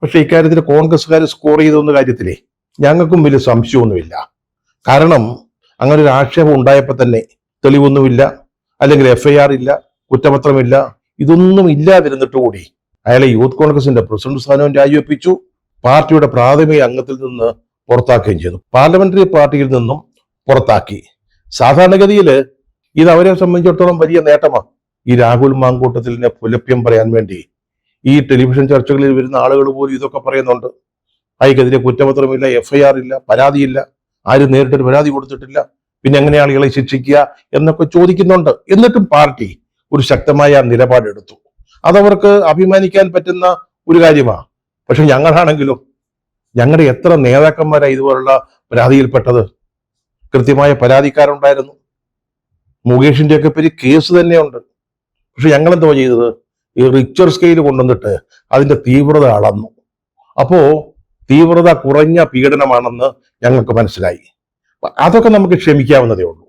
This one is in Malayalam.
പക്ഷെ ഇക്കാര്യത്തിൽ കോൺഗ്രസ്സുകാർ സ്കോർ ചെയ്തൊന്ന കാര്യത്തിലേ ഞങ്ങൾക്കും വലിയ സംശയമൊന്നുമില്ല. കാരണം അങ്ങനെ ഒരു ആക്ഷേപം ഉണ്ടായപ്പോൾ തന്നെ തെളിവൊന്നുമില്ല, അല്ലെങ്കിൽ FIR ഇല്ല, കുറ്റപത്രമില്ല, ഇതൊന്നും ഇല്ലാതിരുന്നിട്ട് കൂടി അയാളെ യൂത്ത് കോൺഗ്രസിന്റെ പ്രസിഡന്റ് സ്ഥാനവും രാജിവെപ്പിച്ചു, പാർട്ടിയുടെ പ്രാഥമിക അംഗത്തിൽ നിന്ന് പുറത്താക്കുകയും ചെയ്തു, പാർലമെന്ററി പാർട്ടിയിൽ നിന്നും പുറത്താക്കി. സാധാരണഗതിയിൽ ഇത് അവരെ സംബന്ധിച്ചിടത്തോളം വലിയ നേട്ടമാണ്. ഈ രാഹുൽ മാങ്കൂട്ടത്തിലിനെ പുലഭ്യം പറയാൻ വേണ്ടി ഈ ടെലിവിഷൻ ചർച്ചകളിൽ വരുന്ന ആളുകൾ പോലും ഇതൊക്കെ പറയുന്നുണ്ട്. അയക്കെതിരെ കുറ്റപത്രമില്ല, FIR ഇല്ല, പരാതിയില്ല, ആരും നേരിട്ടൊരു പരാതി കൊടുത്തിട്ടില്ല, പിന്നെ എങ്ങനെ ആളുകളെ ശിക്ഷിക്കുക എന്നൊക്കെ ചോദിക്കുന്നുണ്ട്. എന്നിട്ടും പാർട്ടി ഒരു ശക്തമായ നിലപാടെടുത്തു. അതവർക്ക് അഭിമാനിക്കാൻ പറ്റുന്ന ഒരു കാര്യമാണ്. പക്ഷെ ഞങ്ങളാണെങ്കിലും ഞങ്ങളുടെ എത്ര നേതാക്കന്മാരാണ് ഇതുപോലുള്ള പരാതിയിൽപ്പെട്ടത്? കൃത്യമായ പരാതിക്കാരുണ്ടായിരുന്നു. മുകേഷിന്റെ ഒക്കെ പേര് കേസ് തന്നെയുണ്ട്. പക്ഷെ ഞങ്ങളെന്തോ ചെയ്തത്? ഈ റിച്ചർ സ്കെയിൽ കൊണ്ടുവന്നിട്ട് അതിന്റെ തീവ്രത അളന്നു. അപ്പോ തീവ്രത കുറഞ്ഞ പീഡനമാണെന്ന് ഞങ്ങൾക്ക് മനസ്സിലായി. അതൊക്കെ നമുക്ക് ക്ഷമിക്കാവുന്നതേ ഉള്ളൂ.